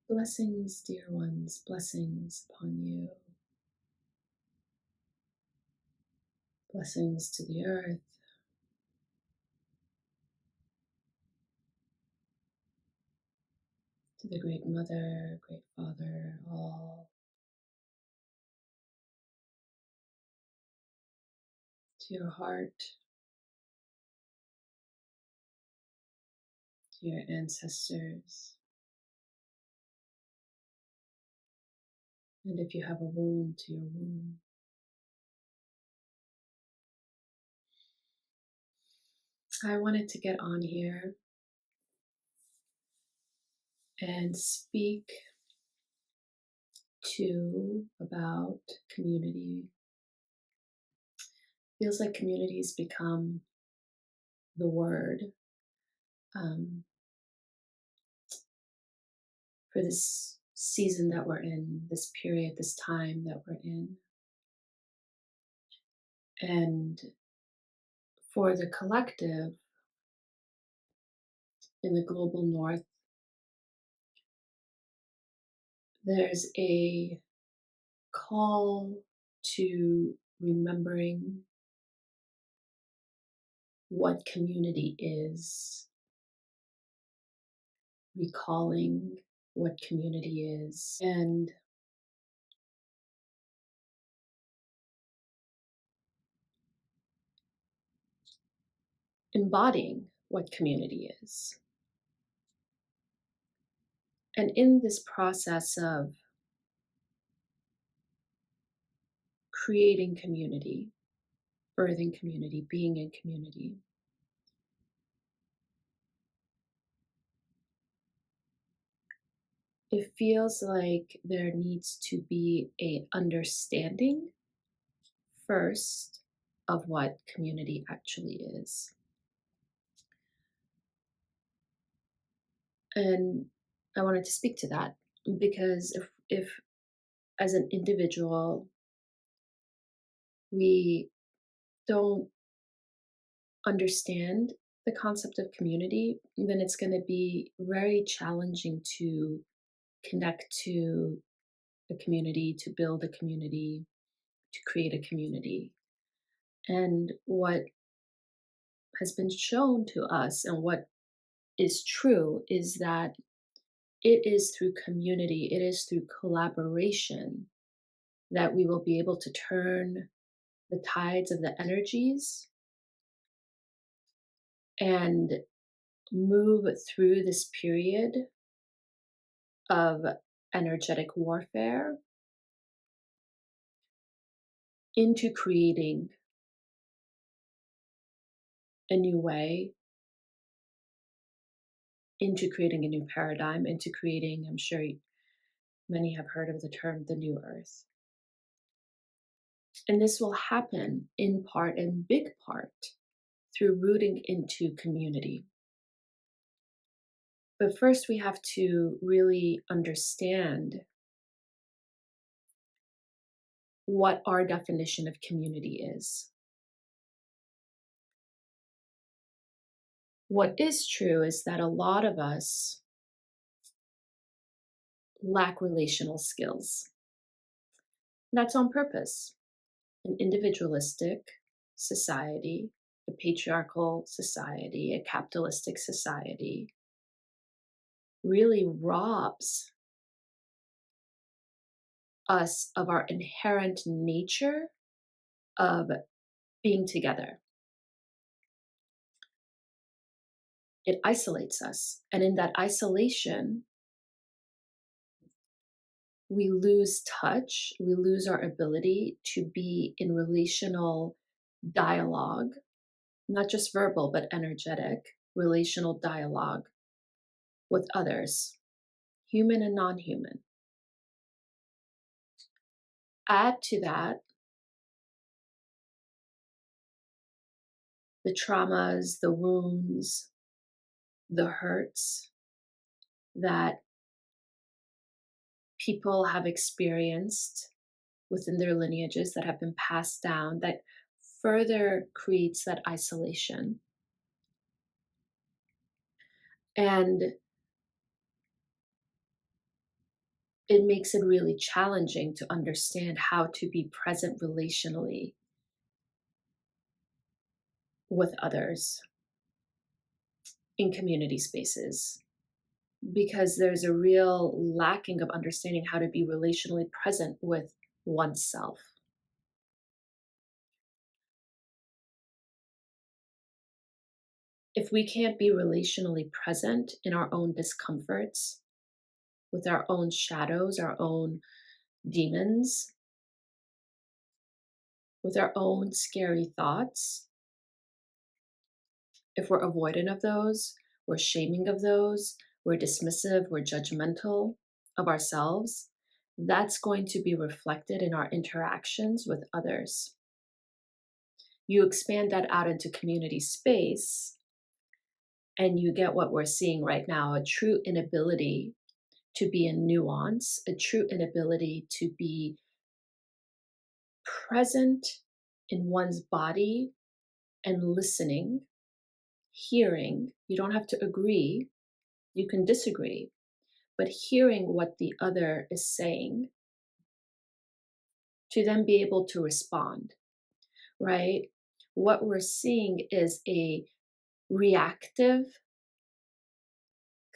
Blessings, dear ones, blessings upon you. Blessings to the earth, to the Great Mother, Great Father, all, to your heart, to your ancestors. And if you have a womb, to your womb. I wanted to get on here and speak to about community. Feels like community's become the word um, for this season that we're in, this period, this time that we're in. And for the collective in the global north, there's a call to remembering what community is, recalling what community is, and embodying what community is. And in this process of creating community, birthing community, being in community, it feels like there needs to be a understanding first of what community actually is. And I wanted to speak to that because if as an individual we don't understand the concept of community, then it's going to be very challenging to connect to a community, to build a community, to create a community. And what has been shown to us and what is true is that it is through community, it is through collaboration that we will be able to turn the tides of the energies and move through this period of energetic warfare into creating a new way, into creating a new paradigm, into creating, I'm sure many have heard of the term, the new earth. And this will happen in part, in big part, through rooting into community. But first, we have to really understand what our definition of community is. What is true is that a lot of us lack relational skills. That's on purpose. An individualistic society, a patriarchal society, a capitalistic society really robs us of our inherent nature of being together. It isolates us. And in that isolation, we lose touch, we lose our ability to be in relational dialogue, not just verbal, but energetic, relational dialogue with others, human and non human. Add to that the traumas, the wounds, the hurts that people have experienced within their lineages that have been passed down, that further creates that isolation. And it makes it really challenging to understand how to be present relationally with others in community spaces, because there's a real lacking of understanding how to be relationally present with oneself. If we can't be relationally present in our own discomforts, with our own shadows, our own demons, with our own scary thoughts, if we're avoidant of those, we're shaming of those, we're dismissive, we're judgmental of ourselves, that's going to be reflected in our interactions with others. You expand that out into community space, and you get what we're seeing right now, a true inability to be in nuance, a true inability to be present in one's body and listening, hearing. You don't have to agree, you can disagree, but hearing what the other is saying to then be able to respond, right? What we're seeing is a reactive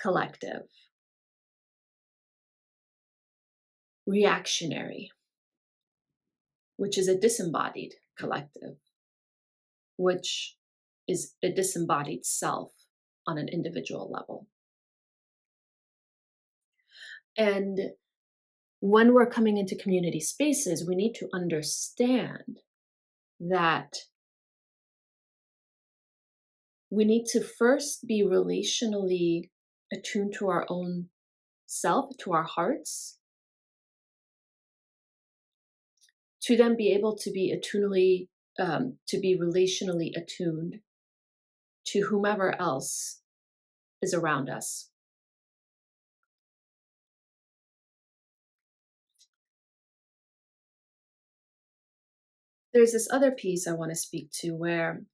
collective, reactionary, which is a disembodied collective, which is a disembodied self on an individual level. And when we're coming into community spaces, we need to understand that we need to first be relationally attuned to our own self, to our hearts, to then be able to be to be relationally attuned to whomever else is around us. There's this other piece I want to speak to where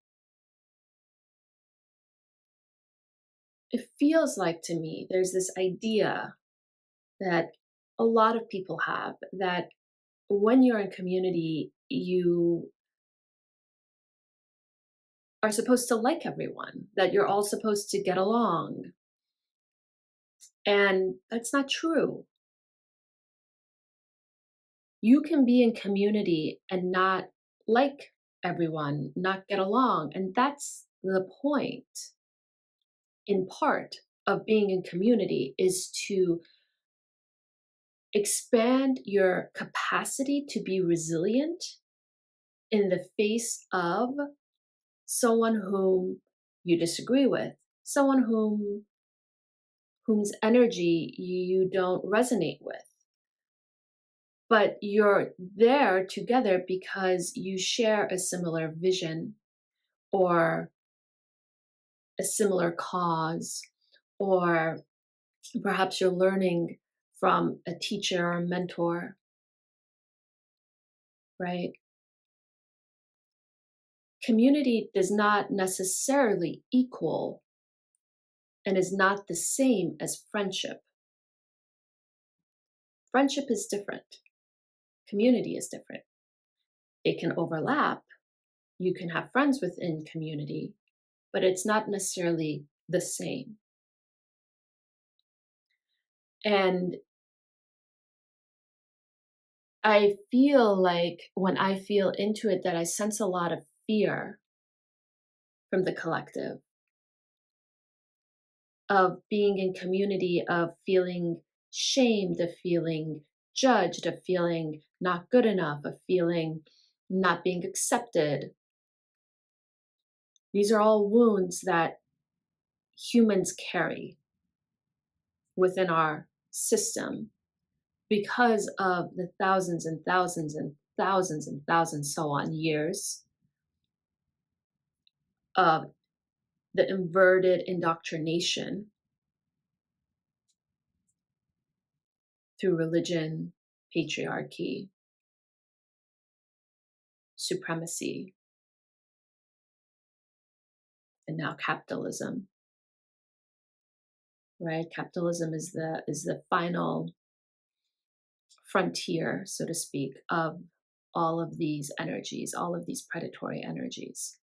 it feels like, to me, there's this idea that a lot of people have, that when you're in community, you are supposed to like everyone, that you're all supposed to get along. And that's not true. You can be in community and not like everyone, not get along. And that's the point, in part, of being in community, is to expand your capacity to be resilient in the face of someone whom you disagree with, someone whose energy you don't resonate with. But you're there together because you share a similar vision, or a similar cause, or perhaps you're learning from a teacher or mentor, right? Community does not necessarily equal and is not the same as friendship. Friendship is different. Community is different. It can overlap. You can have friends within community, but it's not necessarily the same. And I feel like when I feel into it, that I sense a lot of fear from the collective, of being in community, of feeling shamed, of feeling judged, of feeling not good enough, of feeling not being accepted. These are all wounds that humans carry within our system because of the thousands and thousands and thousands and thousands so on years of the inverted indoctrination through religion, patriarchy, supremacy, and now capitalism. Right? Capitalism is the final frontier, so to speak, of all of these energies, all of these predatory energies.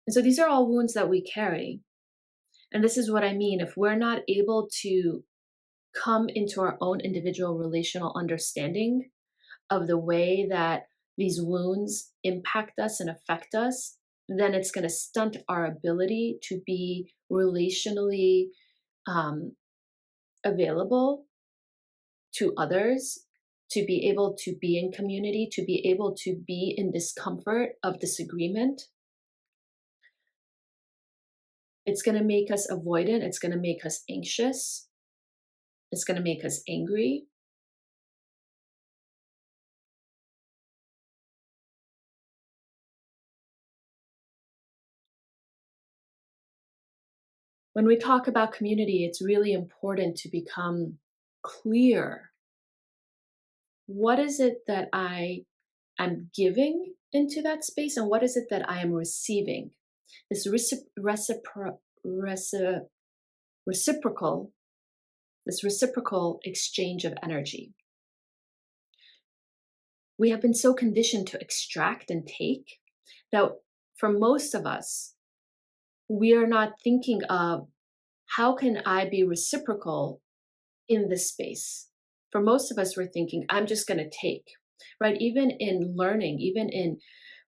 And so these are all wounds that we carry. And this is what I mean. If we're not able to come into our own individual relational understanding of the way that these wounds impact us and affect us, then it's going to stunt our ability to be relationally um, available to others, to be able to be in community, to be able to be in discomfort of disagreement. It's going to make us avoidant. It's going to make us anxious. It's going to make us angry. When we talk about community, it's really important to become clear. What is it that I am giving into that space, and what is it that I am receiving? This reciprocal, this reciprocal exchange of energy. We have been so conditioned to extract and take that for most of us, we are not thinking of how can I be reciprocal in this space. For most of us, we're thinking, I'm just going to take, right? Even in learning, even in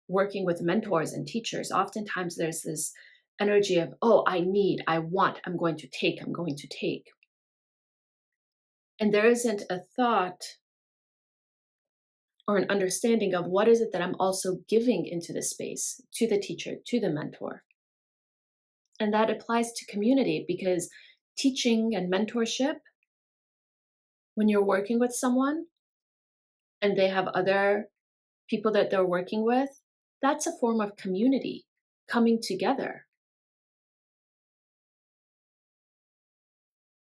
working with mentors and teachers, oftentimes there's this energy of, oh, I need, I want, I'm going to take, I'm going to take. And there isn't a thought or an understanding of what is it that I'm also giving into the space to the teacher, to the mentor. And that applies to community because teaching and mentorship, when you're working with someone and they have other people that they're working with, that's a form of community coming together.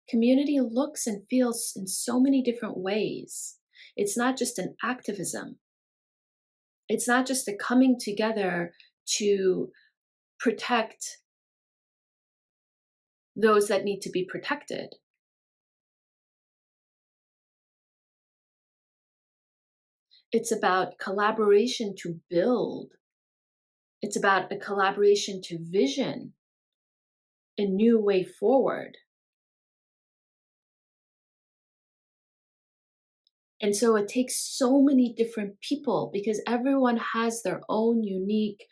Community looks and feels in so many different ways. It's not just an activism. It's not just a coming together to protect those that need to be protected. It's about collaboration to build. It's about a collaboration to vision a new way forward. And so it takes so many different people because everyone has their own unique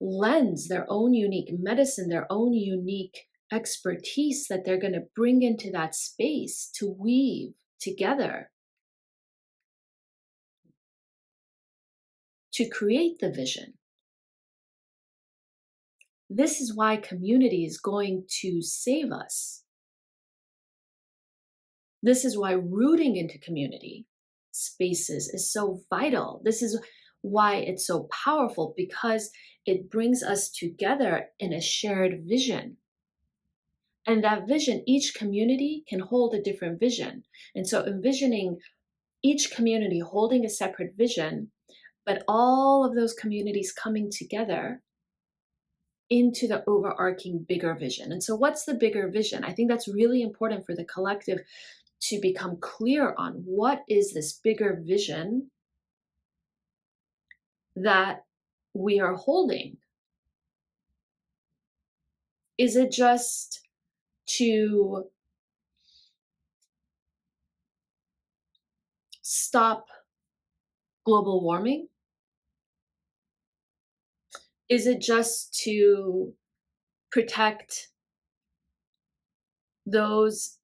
lens, their own unique medicine, their own unique expertise that they're going to bring into that space to weave together to create the vision. This is why community is going to save us. This is why rooting into community spaces is so vital. This is why it's so powerful because it brings us together in a shared vision. And that vision, each community can hold a different vision. And so envisioning each community holding a separate vision, but all of those communities coming together into the overarching bigger vision. And so what's the bigger vision? I think that's really important for the collective to become clear on what is this bigger vision that we are holding. Is it just to stop global warming? Is it just to protect those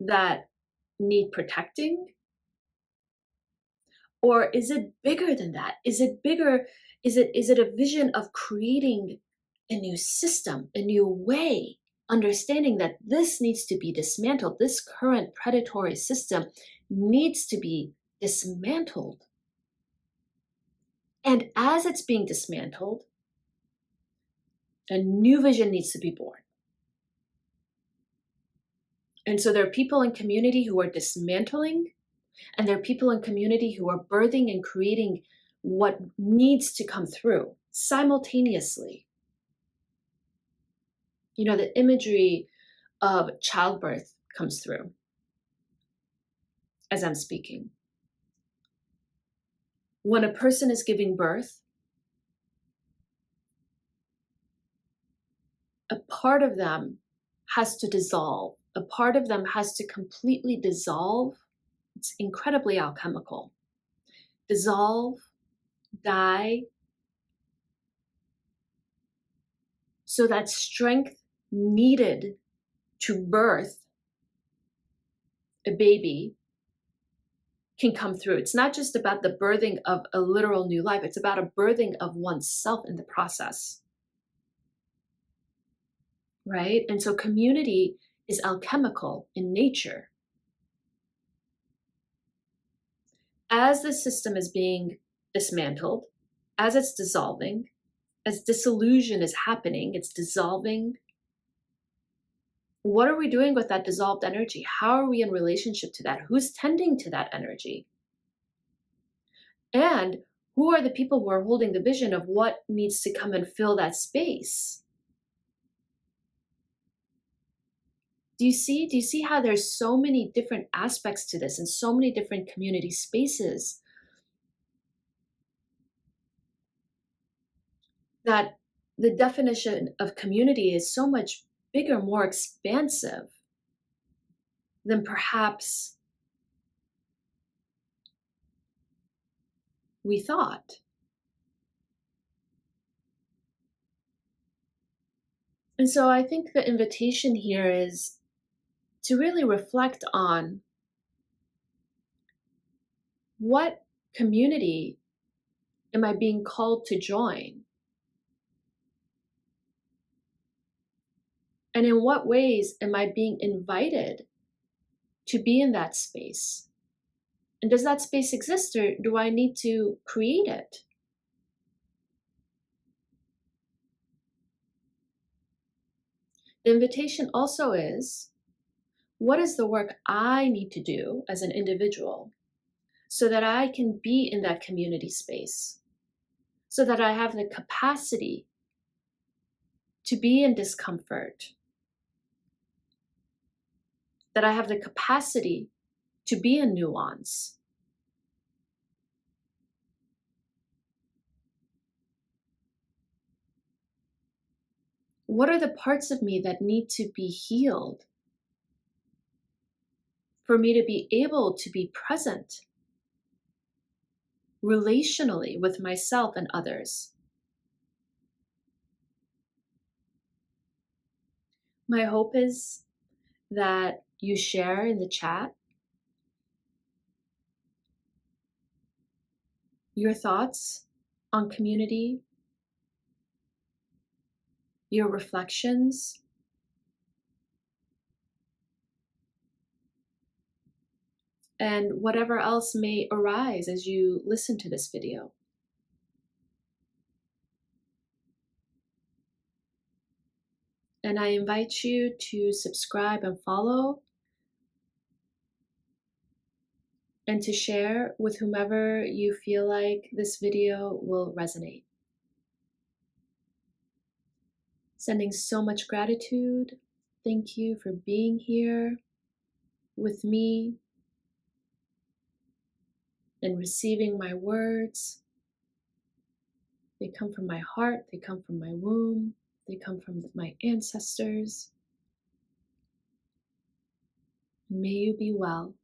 that need protecting? Or is it bigger than that? Is it bigger? Is it a vision of creating a new system, a new way, understanding that this needs to be dismantled, this current predatory system needs to be dismantled. And as it's being dismantled, a new vision needs to be born. And so there are people in community who are dismantling, and there are people in community who are birthing and creating what needs to come through simultaneously. You know, the imagery of childbirth comes through. as I'm speaking. When a person is giving birth, a part of them has to dissolve. A part of them has to completely dissolve. It's incredibly alchemical. Dissolve, die, so that strength needed to birth a baby can come through. It's not just about the birthing of a literal new life, it's about a birthing of oneself in the process, right? And so community is alchemical in nature. As the system is being dismantled, as it's dissolving, as disillusion is happening, it's dissolving. What are we doing with that dissolved energy? How are we in relationship to that? Who's tending to that energy? And who are the people who are holding the vision of what needs to come and fill that space? Do you see? Do you see how there's so many different aspects to this and so many different community spaces that the definition of community is so much bigger, more expansive than perhaps we thought. And so I think the invitation here is to really reflect on what community am I being called to join? And in what ways am I being invited to be in that space? And does that space exist, or do I need to create it? The invitation also is, what is the work I need to do as an individual so that I can be in that community space, so that I have the capacity to be in discomfort, that I have the capacity to be in nuance? What are the parts of me that need to be healed for me to be able to be present relationally with myself and others? My hope is that you share in the chat your thoughts on community, your reflections, and whatever else may arise as you listen to this video. And I invite you to subscribe and follow, and to share with whomever you feel like this video will resonate. Sending so much gratitude. Thank you for being here with me and receiving my words. They come from my heart, they come from my womb, they come from my ancestors. May you be well.